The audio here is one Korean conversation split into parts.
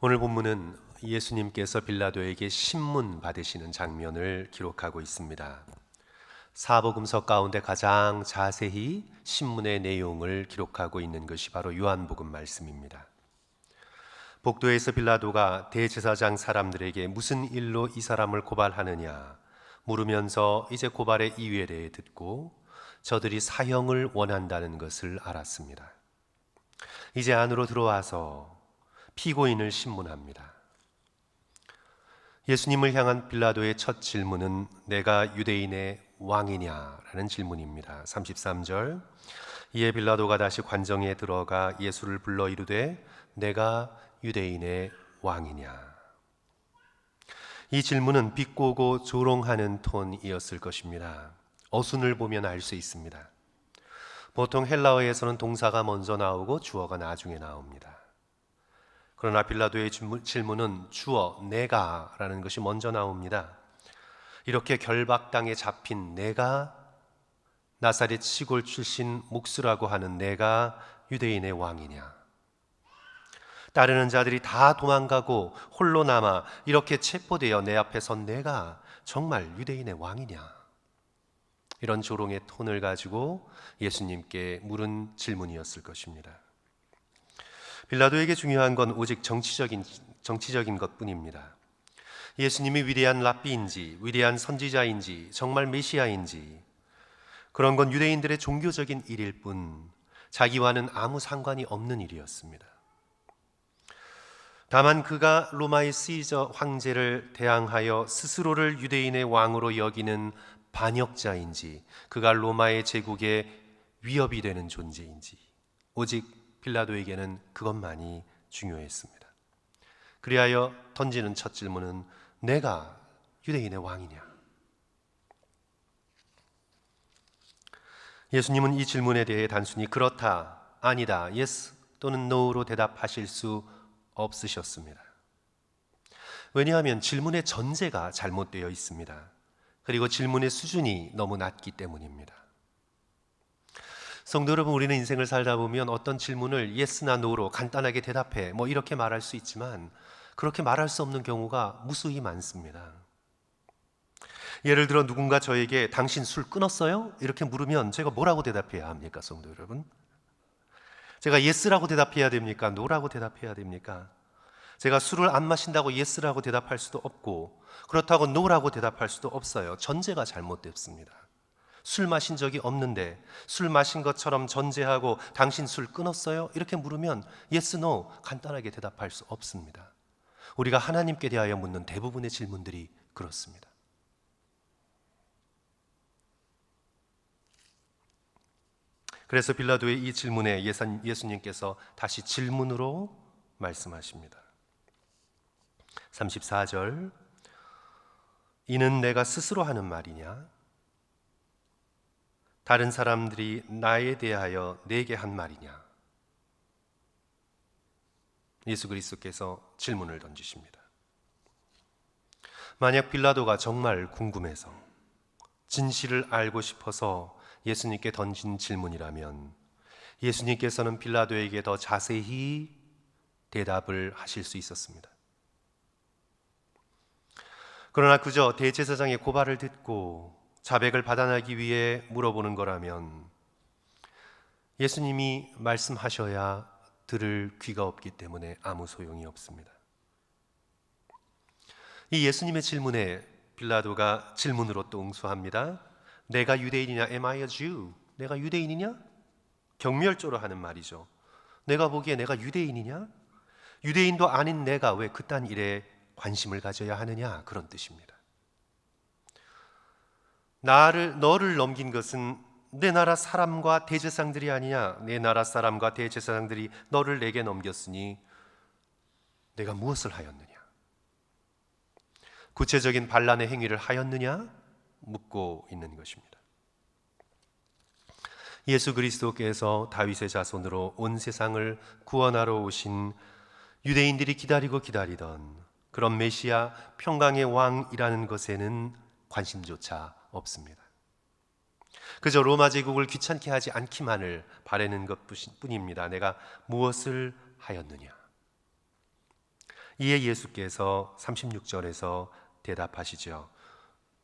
오늘 본문은 예수님께서 빌라도에게 신문 받으시는 장면을 기록하고 있습니다. 사복음서 가운데 가장 자세히 신문의 내용을 기록하고 있는 것이 바로 요한복음 말씀입니다. 복도에서 빌라도가 대제사장 사람들에게 무슨 일로 이 사람을 고발하느냐 물으면서 이제 고발의 이유에 대해 듣고 저들이 사형을 원한다는 것을 알았습니다. 이제 안으로 들어와서 피고인을 신문합니다. 예수님을 향한 빌라도의 첫 질문은 내가 유대인의 왕이냐라는 질문입니다. 33절 이에 빌라도가 다시 관정에 들어가 예수를 불러 이르되 내가 유대인의 왕이냐. 이 질문은 비꼬고 조롱하는 톤이었을 것입니다. 어순을 보면 알 수 있습니다. 보통 헬라어에서는 동사가 먼저 나오고 주어가 나중에 나옵니다. 그러나 빌라도의 질문은 주어 내가 라는 것이 먼저 나옵니다. 이렇게 결박당에 잡힌 내가, 나사렛 시골 출신 목수라고 하는 내가 유대인의 왕이냐, 따르는 자들이 다 도망가고 홀로 남아 이렇게 체포되어 내 앞에 선 내가 정말 유대인의 왕이냐, 이런 조롱의 톤을 가지고 예수님께 물은 질문이었을 것입니다. 빌라도에게 중요한 건 오직 정치적인 것뿐입니다. 예수님이 위대한 랍비인지 위대한 선지자인지 정말 메시아인지 그런 건 유대인들의 종교적인 일일 뿐 자기와는 아무 상관이 없는 일이었습니다. 다만 그가 로마의 시저 황제를 대항하여 스스로를 유대인의 왕으로 여기는 반역자인지 그가 로마의 제국에 위협이 되는 존재인지 오직 빌라도에게는 그것만이 중요했습니다. 그리하여 던지는 첫 질문은 내가 유대인의 왕이냐. 예수님은 이 질문에 대해 단순히 그렇다, 아니다, yes 또는 no로 대답하실 수 없으셨습니다. 왜냐하면 질문의 전제가 잘못되어 있습니다. 그리고 질문의 수준이 너무 낮기 때문입니다. 성도 여러분, 우리는 인생을 살다 보면 어떤 질문을 yes나 no로 간단하게 대답해 이렇게 말할 수 있지만 그렇게 말할 수 없는 경우가 무수히 많습니다. 예를 들어 누군가 저에게 당신 술 끊었어요? 이렇게 물으면 제가 뭐라고 대답해야 합니까, 성도 여러분? 제가 yes라고 대답해야 됩니까? no라고 대답해야 됩니까? 제가 술을 안 마신다고 yes라고 대답할 수도 없고 그렇다고 no라고 대답할 수도 없어요. 전제가 잘못됐습니다. 술 마신 적이 없는데 술 마신 것처럼 전제하고 당신 술 끊었어요? 이렇게 물으면 yes, no 간단하게 대답할 수 없습니다. 우리가 하나님께 대하여 묻는 대부분의 질문들이 그렇습니다. 그래서 빌라도의 이 질문에 예수님께서 다시 질문으로 말씀하십니다. 34절 이는 내가 스스로 하는 말이냐? 다른 사람들이 나에 대하여 내게 한 말이냐? 예수 그리스도께서 질문을 던지십니다. 만약 빌라도가 정말 궁금해서 진실을 알고 싶어서 예수님께 던진 질문이라면 예수님께서는 빌라도에게 더 자세히 대답을 하실 수 있었습니다. 그러나 그저 대제사장의 고발을 듣고 자백을 받아내기 위해 물어보는 거라면 예수님이 말씀하셔야 들을 귀가 없기 때문에 아무 소용이 없습니다. 이 예수님의 질문에 빌라도가 질문으로 또 응수합니다. 내가 유대인이냐? Am I a Jew? 내가 유대인이냐? 경멸조로 하는 말이죠. 내가 보기에 내가 유대인이냐? 유대인도 아닌 내가 왜 그딴 일에 관심을 가져야 하느냐? 그런 뜻입니다. 너를 넘긴 것은 내 나라 사람과 대제사장들이 아니냐? 내 나라 사람과 대제사장들이 너를 내게 넘겼으니 내가 무엇을 하였느냐? 구체적인 반란의 행위를 하였느냐? 묻고 있는 것입니다. 예수 그리스도께서 다윗의 자손으로 온 세상을 구원하러 오신 유대인들이 기다리고 기다리던 그런 메시아 평강의 왕이라는 것에는 관심조차 없습니다. 그저 로마 제국을 귀찮게 하지 않기만을 바라는 것뿐입니다. 내가 무엇을 하였느냐? 이에 예수께서 36절에서 대답하시죠.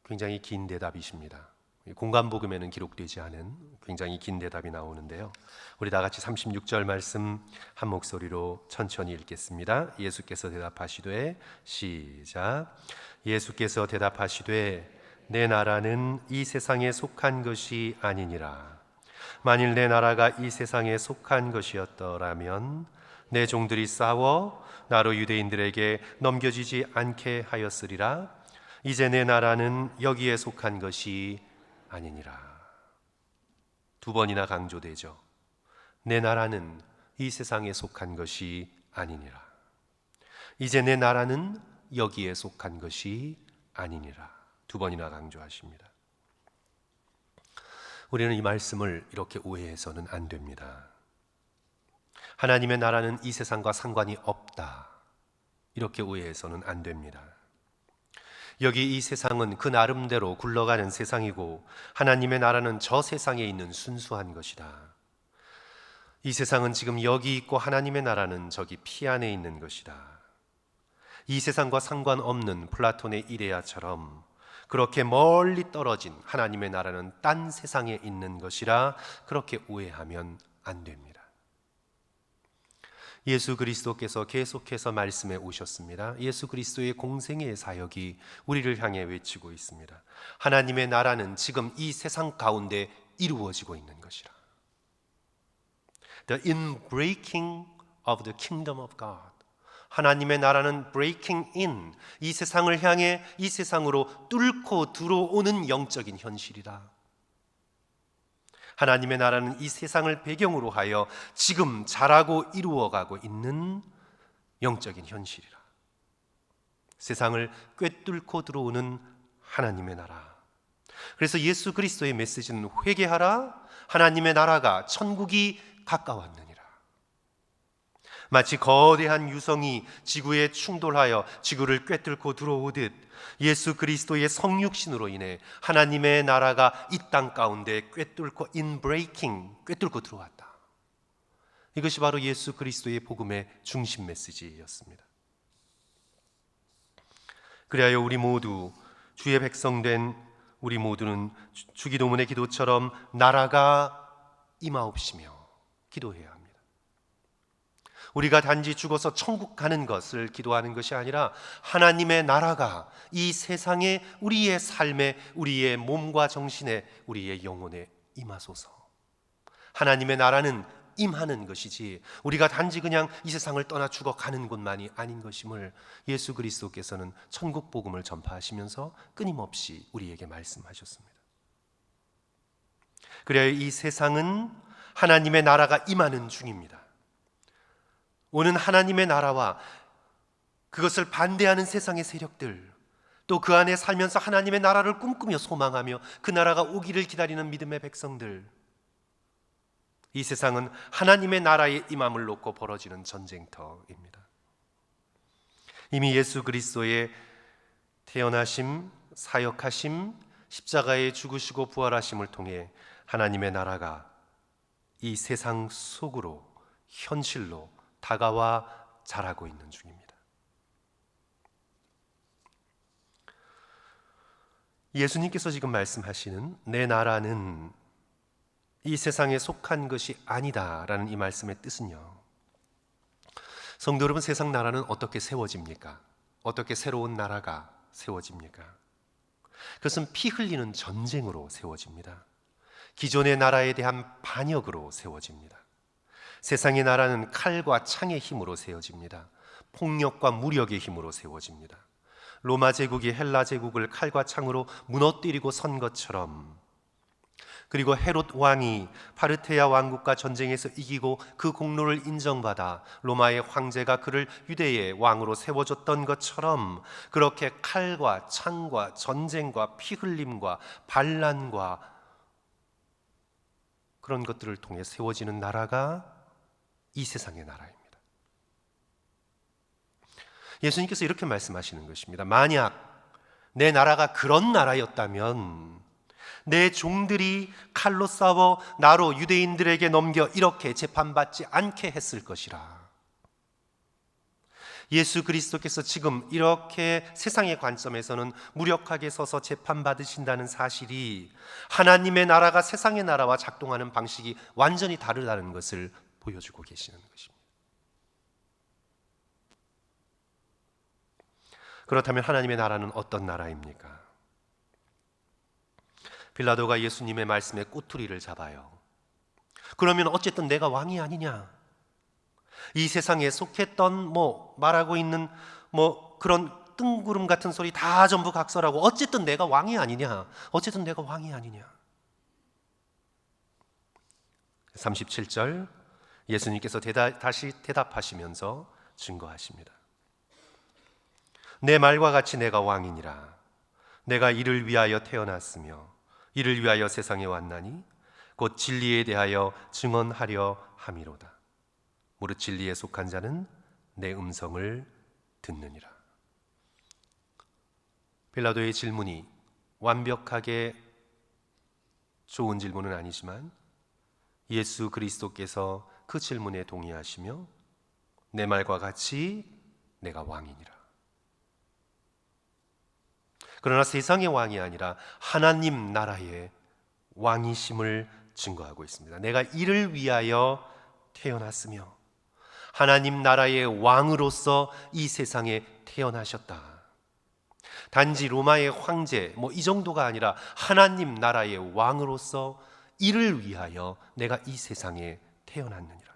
굉장히 긴 대답이십니다. 공간복음에는 기록되지 않은 굉장히 긴 대답이 나오는데요. 우리 다 같이 36절 말씀 한 목소리로 천천히 읽겠습니다. 예수께서 대답하시되, 시작. 예수께서 대답하시되, 내 나라는 이 세상에 속한 것이 아니니라. 만일 내 나라가 이 세상에 속한 것이었더라면 내 종들이 싸워 나로 유대인들에게 넘겨지지 않게 하였으리라. 이제 내 나라는 여기에 속한 것이 아니니라. 두 번이나 강조되죠. 내 나라는 이 세상에 속한 것이 아니니라. 이제 내 나라는 여기에 속한 것이 아니니라. 두 번이나 강조하십니다. 우리는 이 말씀을 이렇게 오해해서는 안 됩니다. 하나님의 나라는 이 세상과 상관이 없다, 이렇게 오해해서는 안 됩니다. 여기 이 세상은 그 나름대로 굴러가는 세상이고 하나님의 나라는 저 세상에 있는 순수한 것이다. 이 세상은 지금 여기 있고 하나님의 나라는 저기 피 안에 있는 것이다. 이 세상과 상관없는 플라톤의 이데아처럼 그렇게 멀리 떨어진 하나님의 나라는 딴 세상에 있는 것이라 그렇게 오해하면 안 됩니다. 예수 그리스도께서 계속해서 말씀해 오셨습니다. 예수 그리스도의 공생애의 사역이 우리를 향해 외치고 있습니다. 하나님의 나라는 지금 이 세상 가운데 이루어지고 있는 것이라. The inbreaking of the kingdom of God. 하나님의 나라는 breaking in, 이 세상을 향해 이 세상으로 뚫고 들어오는 영적인 현실이다. 하나님의 나라는 이 세상을 배경으로 하여 지금 자라고 이루어가고 있는 영적인 현실이라. 세상을 꿰뚫고 들어오는 하나님의 나라. 그래서 예수 그리스도의 메시지는 회개하라, 하나님의 나라가 천국이 가까웠느니라. 마치 거대한 유성이 지구에 충돌하여 지구를 꿰뚫고 들어오듯 예수 그리스도의 성육신으로 인해 하나님의 나라가 이 땅 가운데 꿰뚫고 인브레이킹, 꿰뚫고 들어왔다. 이것이 바로 예수 그리스도의 복음의 중심 메시지였습니다. 그리하여 우리 모두 주의 백성된 우리 모두는 주기도문의 기도처럼 나라가 임하옵시며 기도해야 합니다. 우리가 단지 죽어서 천국 가는 것을 기도하는 것이 아니라 하나님의 나라가 이 세상에 우리의 삶에, 우리의 몸과 정신에, 우리의 영혼에 임하소서. 하나님의 나라는 임하는 것이지 우리가 단지 그냥 이 세상을 떠나 죽어가는 곳만이 아닌 것임을 예수 그리스도께서는 천국 복음을 전파하시면서 끊임없이 우리에게 말씀하셨습니다. 그래야 이 세상은 하나님의 나라가 임하는 중입니다. 오는 하나님의 나라와 그것을 반대하는 세상의 세력들, 또 그 안에 살면서 하나님의 나라를 꿈꾸며 소망하며 그 나라가 오기를 기다리는 믿음의 백성들, 이 세상은 하나님의 나라의 임함을 놓고 벌어지는 전쟁터입니다. 이미 예수 그리스도의 태어나심, 사역하심, 십자가에 죽으시고 부활하심을 통해 하나님의 나라가 이 세상 속으로 현실로 다가와 자라고 있는 중입니다. 예수님께서 지금 말씀하시는 내 나라는 이 세상에 속한 것이 아니다라는 이 말씀의 뜻은요, 성도 여러분, 세상 나라는 어떻게 세워집니까? 어떻게 새로운 나라가 세워집니까? 그것은 피 흘리는 전쟁으로 세워집니다. 기존의 나라에 대한 반역으로 세워집니다. 세상의 나라는 칼과 창의 힘으로 세워집니다. 폭력과 무력의 힘으로 세워집니다. 로마 제국이 헬라 제국을 칼과 창으로 무너뜨리고 선 것처럼, 그리고 헤롯 왕이 파르테아 왕국과 전쟁에서 이기고 그 공로를 인정받아 로마의 황제가 그를 유대의 왕으로 세워줬던 것처럼, 그렇게 칼과 창과 전쟁과 피 흘림과 반란과 그런 것들을 통해 세워지는 나라가 이 세상의 나라입니다. 예수님께서 이렇게 말씀하시는 것입니다. 만약 내 나라가 그런 나라였다면 내 종들이 칼로 싸워 나로 유대인들에게 넘겨 이렇게 재판받지 않게 했을 것이라. 예수 그리스도께서 지금 이렇게 세상의 관점에서는 무력하게 서서 재판받으신다는 사실이 하나님의 나라가 세상의 나라와 작동하는 방식이 완전히 다르다는 것을 보여주고 계시는 것입니다. 그렇다면 하나님의 나라는 어떤 나라입니까? 빌라도가 예수님의 말씀에 꼬투리를 잡아요. 그러면 어쨌든 내가 왕이 아니냐? 이 세상에 속했던 말하고 있는 그런 뜬구름 같은 소리 다 전부 각설하고 어쨌든 내가 왕이 아니냐? 어쨌든 내가 왕이 아니냐? 37절 예수님께서 다시 대답하시면서 증거하십니다. 내 말과 같이 내가 왕이니라. 내가 이를 위하여 태어났으며 이를 위하여 세상에 왔나니 곧 진리에 대하여 증언하려 함이로다. 무릇 진리에 속한 자는 내 음성을 듣느니라. 빌라도의 질문이 완벽하게 좋은 질문은 아니지만 예수 그리스도께서 그 질문에 동의하시며 내 말과 같이 내가 왕이니라. 그러나 세상의 왕이 아니라 하나님 나라의 왕이심을 증거하고 있습니다. 내가 이를 위하여 태어났으며 하나님 나라의 왕으로서 이 세상에 태어나셨다. 단지 로마의 황제 이 정도가 아니라 하나님 나라의 왕으로서 이를 위하여 내가 이 세상에 태어났느니라.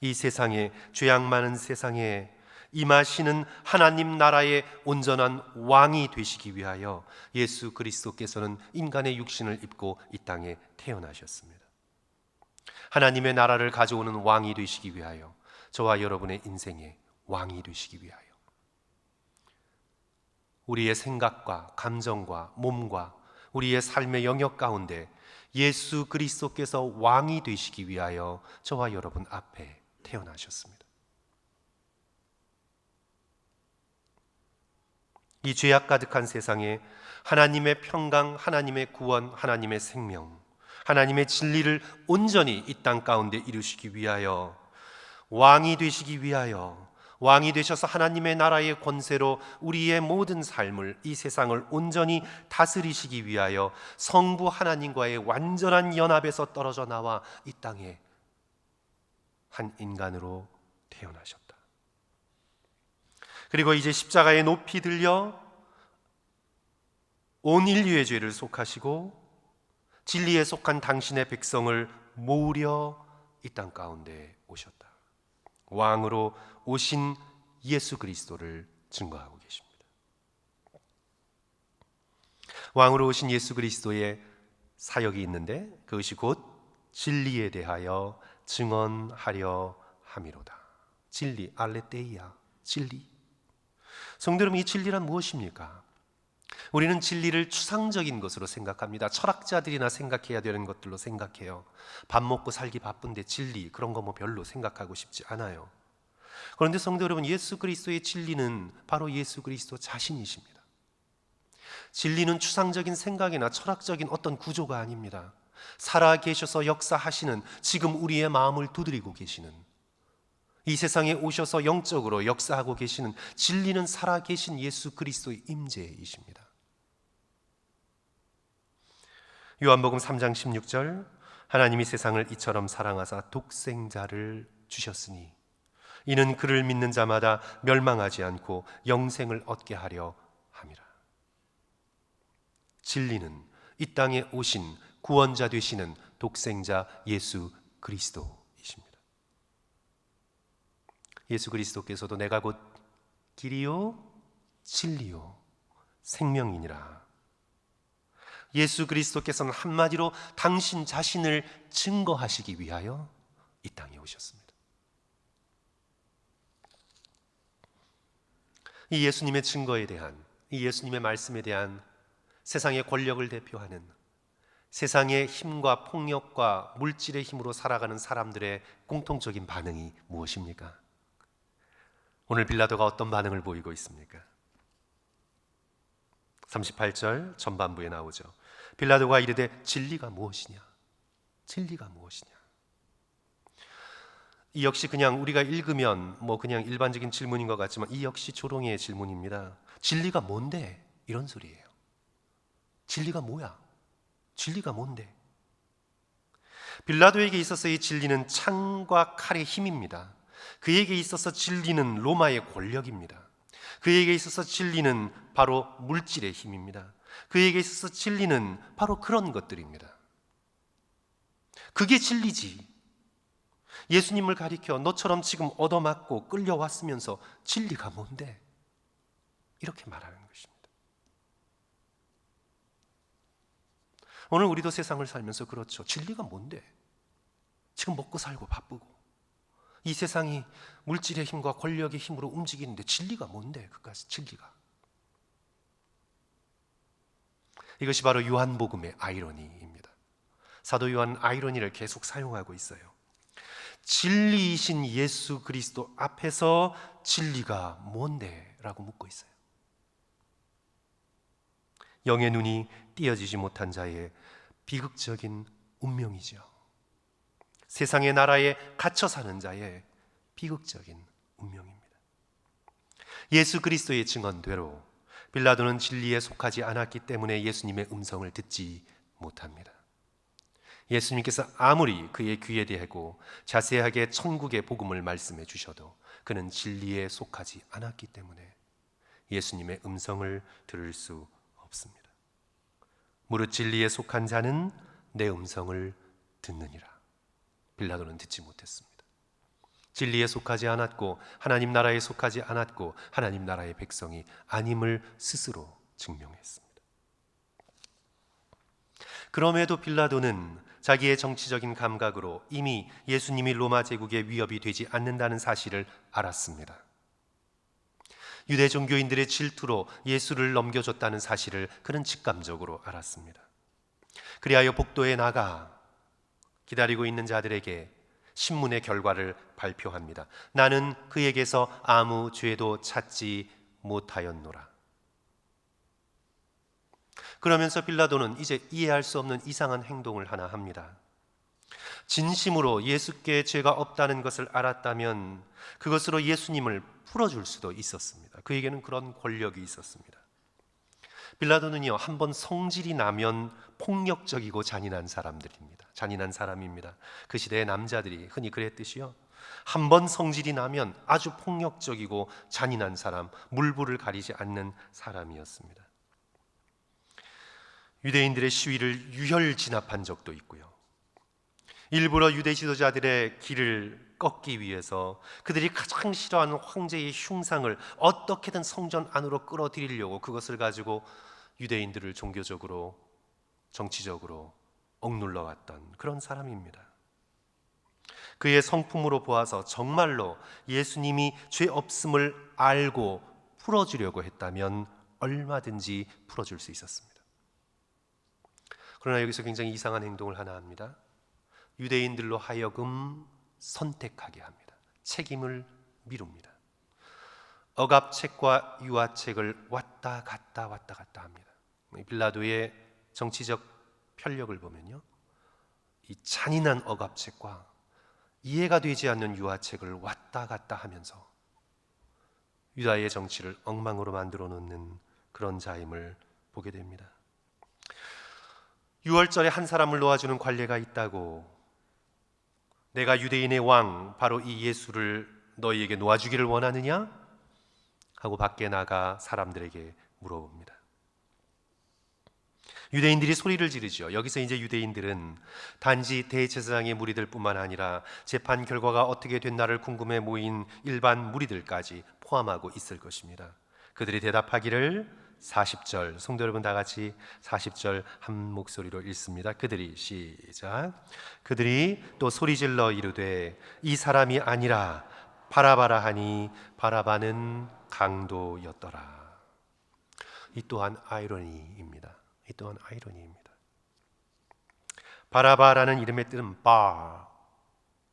이 세상에, 죄악 많은 세상에 임하시는 하나님 나라의 온전한 왕이 되시기 위하여 예수 그리스도께서는 인간의 육신을 입고 이 땅에 태어나셨습니다. 하나님의 나라를 가져오는 왕이 되시기 위하여, 저와 여러분의 인생의 왕이 되시기 위하여, 우리의 생각과 감정과 몸과 우리의 삶의 영역 가운데 예수 그리스도께서 왕이 되시기 위하여 저와 여러분 앞에 태어나셨습니다. 이 죄악 가득한 세상에 하나님의 평강, 하나님의 구원, 하나님의 생명, 하나님의 진리를 온전히 이 땅 가운데 이루시기 위하여, 왕이 되시기 위하여, 왕이 되셔서 하나님의 나라의 권세로 우리의 모든 삶을, 이 세상을 온전히 다스리시기 위하여 성부 하나님과의 완전한 연합에서 떨어져 나와 이 땅에 한 인간으로 태어나셨다. 그리고 이제 십자가에 높이 들려 온 인류의 죄를 속하시고 진리에 속한 당신의 백성을 모으려 이 땅 가운데 오셨다. 왕으로 오신 예수 그리스도를 증거하고 계십니다. 왕으로 오신 예수 그리스도의 사역이 있는데 그것이 곧 진리에 대하여 증언하려 함이로다. 진리, 알레테이아, 진리. 성도 여러분, 이 진리란 무엇입니까? 우리는 진리를 추상적인 것으로 생각합니다. 철학자들이나 생각해야 되는 것들로 생각해요. 밥 먹고 살기 바쁜데 진리, 그런 거 별로 생각하고 싶지 않아요. 그런데 성도 여러분, 예수 그리스도의 진리는 바로 예수 그리스도 자신이십니다. 진리는 추상적인 생각이나 철학적인 어떤 구조가 아닙니다. 살아 계셔서 역사하시는, 지금 우리의 마음을 두드리고 계시는, 이 세상에 오셔서 영적으로 역사하고 계시는 진리는 살아계신 예수 그리스도의 임재이십니다. 요한복음 3장 16절, 하나님이 세상을 이처럼 사랑하사 독생자를 주셨으니 이는 그를 믿는 자마다 멸망하지 않고 영생을 얻게 하려 함이라. 진리는 이 땅에 오신 구원자 되시는 독생자 예수 그리스도이십니다. 예수 그리스도께서도 내가 곧 길이요 진리요 생명이니라. 예수 그리스도께서는 한마디로 당신 자신을 증거하시기 위하여 이 땅에 오셨습니다. 이 예수님의 증거에 대한, 이 예수님의 말씀에 대한 세상의 권력을 대표하는, 세상의 힘과 폭력과 물질의 힘으로 살아가는 사람들의 공통적인 반응이 무엇입니까? 오늘 빌라도가 어떤 반응을 보이고 있습니까? 38절 전반부에 나오죠. 빌라도가 이르되 진리가 무엇이냐? 진리가 무엇이냐? 이 역시 그냥 우리가 읽으면 그냥 일반적인 질문인 것 같지만 이 역시 조롱의 질문입니다. 진리가 뭔데? 이런 소리예요. 진리가 뭐야? 진리가 뭔데? 빌라도에게 있어서 이 진리는 창과 칼의 힘입니다. 그에게 있어서 진리는 로마의 권력입니다. 그에게 있어서 진리는 바로 물질의 힘입니다. 그에게 있어서 진리는 바로 그런 것들입니다. 그게 진리지. 예수님을 가리켜 너처럼 지금 얻어맞고 끌려왔으면서 진리가 뭔데? 이렇게 말하는 것입니다. 오늘 우리도 세상을 살면서 그렇죠. 진리가 뭔데? 지금 먹고 살고 바쁘고 이 세상이 물질의 힘과 권력의 힘으로 움직이는데 진리가 뭔데? 그까지 진리가. 이것이 바로 요한복음의 아이러니입니다. 사도 요한 아이러니를 계속 사용하고 있어요. 진리이신 예수 그리스도 앞에서 진리가 뭔데? 라고 묻고 있어요. 영의 눈이 띄어지지 못한 자의 비극적인 운명이죠. 세상의 나라에 갇혀 사는 자의 비극적인 운명입니다. 예수 그리스도의 증언대로 빌라도는 진리에 속하지 않았기 때문에 예수님의 음성을 듣지 못합니다. 예수님께서 아무리 그의 귀에 대고 자세하게 천국의 복음을 말씀해 주셔도 그는 진리에 속하지 않았기 때문에 예수님의 음성을 들을 수 없습니다. 무릇 진리에 속한 자는 내 음성을 듣느니라. 빌라도는 듣지 못했습니다. 진리에 속하지 않았고 하나님 나라에 속하지 않았고 하나님 나라의 백성이 아님을 스스로 증명했습니다. 그럼에도 빌라도는 자기의 정치적인 감각으로 이미 예수님이 로마 제국의 위협이 되지 않는다는 사실을 알았습니다. 유대 종교인들의 질투로 예수를 넘겨줬다는 사실을 그는 직감적으로 알았습니다. 그리하여 복도에 나가 기다리고 있는 자들에게 신문의 결과를 발표합니다. 나는 그에게서 아무 죄도 찾지 못하였노라. 그러면서 빌라도는 이제 이해할 수 없는 이상한 행동을 하나 합니다. 진심으로 예수께 죄가 없다는 것을 알았다면 그것으로 예수님을 풀어줄 수도 있었습니다. 그에게는 그런 권력이 있었습니다. 빌라도는요, 한번 성질이 나면 폭력적이고 잔인한 사람입니다. 그 시대의 남자들이 흔히 그랬듯이요. 한번 성질이 나면 아주 폭력적이고 잔인한 사람, 물불을 가리지 않는 사람이었습니다. 유대인들의 시위를 유혈 진압한 적도 있고요. 일부러 유대 지도자들의 길을 꺾기 위해서 그들이 가장 싫어하는 황제의 흉상을 어떻게든 성전 안으로 끌어들이려고 그것을 가지고 유대인들을 종교적으로 정치적으로 억눌러 왔던 그런 사람입니다. 그의 성품으로 보아서 정말로 예수님이 죄 없음을 알고 풀어주려고 했다면 얼마든지 풀어줄 수 있었습니다. 그러나 여기서 굉장히 이상한 행동을 하나 합니다. 유대인들로 하여금 선택하게 합니다. 책임을 미룹니다. 억압책과 유아책을 왔다 갔다 합니다. 빌라도의 정치적 편력을 보면요, 이 잔인한 억압책과 이해가 되지 않는 유아책을 왔다 갔다 하면서 유다의 정치를 엉망으로 만들어 놓는 그런 자임을 보게 됩니다. 6월절에 한 사람을 놓아주는 관례가 있다고, 내가 유대인의 왕 바로 이 예수를 너희에게 놓아주기를 원하느냐? 하고 밖에 나가 사람들에게 물어봅니다. 유대인들이 소리를 지르죠. 여기서 이제 유대인들은 단지 대제사장의 무리들 뿐만 아니라 재판 결과가 어떻게 됐나를 궁금해 모인 일반 무리들까지 포함하고 있을 것입니다. 그들이 대답하기를 40절, 성도 여러분 다 같이 40절 한 목소리로 읽습니다. 그들이 시작. 그들이 또 소리질러 이르되 이 사람이 아니라 바라바라 하니 바라바는 강도였더라. 이 또한 아이러니입니다. 바라바라는 이름의 뜻은 바,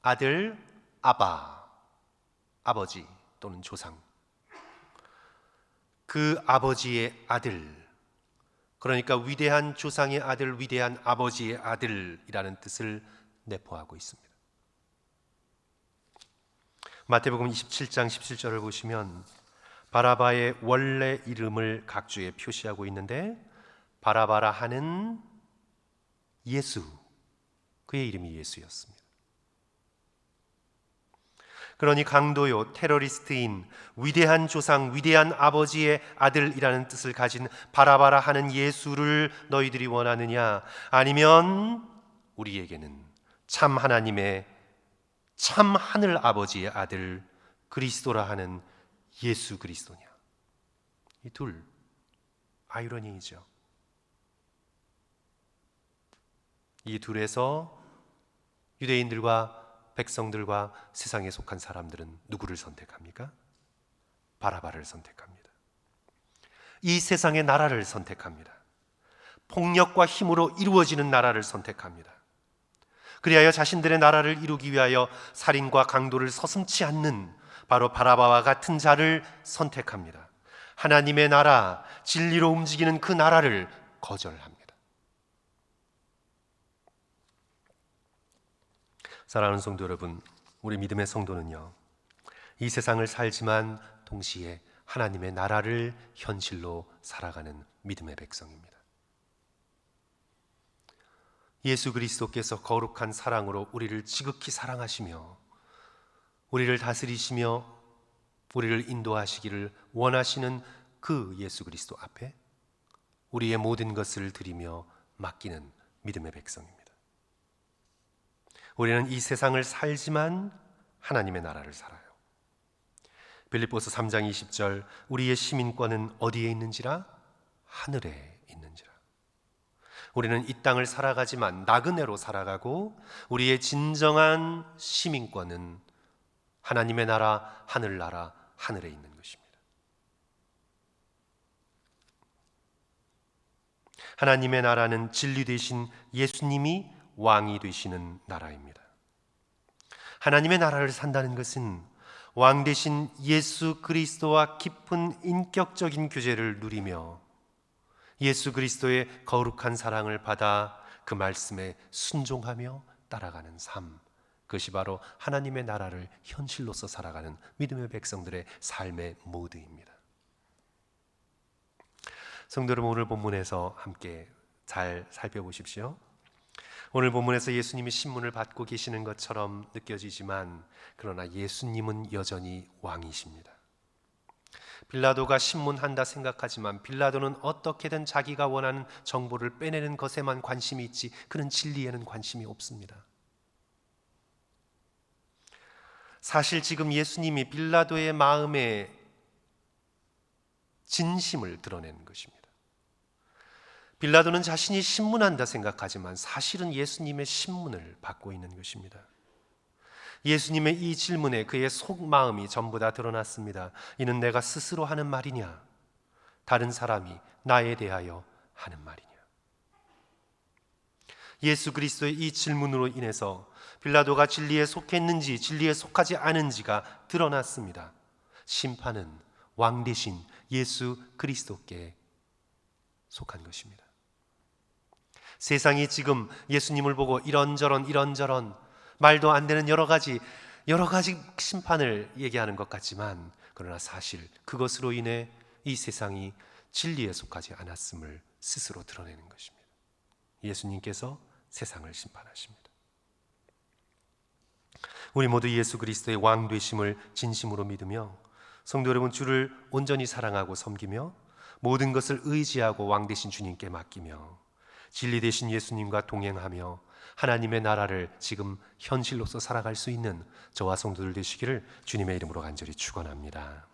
아들, 아바, 아버지 또는 조상. 그 아버지의 아들, 그러니까 위대한 조상의 아들, 위대한 아버지의 아들이라는 뜻을 내포하고 있습니다. 마태복음 27장 17절을 보시면 바라바의 원래 이름을 각주에 표시하고 있는데 바라바라 하는 예수, 그의 이름이 예수였습니다. 그러니 강도요, 테러리스트인 위대한 조상, 위대한 아버지의 아들이라는 뜻을 가진 바라바라 하는 예수를 너희들이 원하느냐? 아니면 우리에게는 참 하나님의 참 하늘 아버지의 아들 그리스도라 하는 예수 그리스도냐? 이 둘 아이러니이죠. 이 둘에서 유대인들과 백성들과 세상에 속한 사람들은 누구를 선택합니까? 바라바를 선택합니다. 이 세상의 나라를 선택합니다. 폭력과 힘으로 이루어지는 나라를 선택합니다. 그리하여 자신들의 나라를 이루기 위하여 살인과 강도를 서슴지 않는 바로 바라바와 같은 자를 선택합니다. 하나님의 나라, 진리로 움직이는 그 나라를 거절합니다. 사랑하는 성도 여러분, 우리 믿음의 성도는요, 이 세상을 살지만 동시에 하나님의 나라를 현실로 살아가는 믿음의 백성입니다. 예수 그리스도께서 거룩한 사랑으로 우리를 지극히 사랑하시며 우리를 다스리시며 우리를 인도하시기를 원하시는 그 예수 그리스도 앞에 우리의 모든 것을 드리며 맡기는 믿음의 백성입니다. 우리는 이 세상을 살지만 하나님의 나라를 살아요. 빌립보서 3장 20절, 우리의 시민권은 어디에 있는지라? 하늘에 있는지라. 우리는 이 땅을 살아가지만 나그네로 살아가고 우리의 진정한 시민권은 하나님의 나라, 하늘나라, 하늘에 있는 것입니다. 하나님의 나라는 진리 되신 예수님이 왕이 되시는 나라입니다. 하나님의 나라를 산다는 것은 왕 되신 예수 그리스도와 깊은 인격적인 교제를 누리며 예수 그리스도의 거룩한 사랑을 받아 그 말씀에 순종하며 따라가는 삶, 그것이 바로 하나님의 나라를 현실로서 살아가는 믿음의 백성들의 삶의 모드입니다. 성도 여러분, 오늘 본문에서 함께 잘 살펴보십시오. 오늘 본문에서 예수님이 신문을 받고 계시는 것처럼 느껴지지만 그러나 예수님은 여전히 왕이십니다. 빌라도가 신문한다 생각하지만 빌라도는 어떻게든 자기가 원하는 정보를 빼내는 것에만 관심이 있지 그는 진리에는 관심이 없습니다. 사실 지금 예수님이 빌라도의 마음에 진심을 드러내는 것입니다. 빌라도는 자신이 신문한다 생각하지만 사실은 예수님의 신문을 받고 있는 것입니다. 예수님의 이 질문에 그의 속마음이 전부 다 드러났습니다. 이는 내가 스스로 하는 말이냐? 다른 사람이 나에 대하여 하는 말이냐? 예수 그리스도의 이 질문으로 인해서 빌라도가 진리에 속했는지 진리에 속하지 않은지가 드러났습니다. 심판은 왕 되신 예수 그리스도께 속한 것입니다. 세상이 지금 예수님을 보고 이런저런 말도 안 되는 여러 가지 심판을 얘기하는 것 같지만 그러나 사실 그것으로 인해 이 세상이 진리에 속하지 않았음을 스스로 드러내는 것입니다. 예수님께서 세상을 심판하십니다. 우리 모두 예수 그리스도의 왕 되심을 진심으로 믿으며 성도 여러분, 주를 온전히 사랑하고 섬기며 모든 것을 의지하고 왕 되신 주님께 맡기며 진리 되신 예수님과 동행하며 하나님의 나라를 지금 현실로서 살아갈 수 있는 저와 성도들 되시기를 주님의 이름으로 간절히 축원합니다.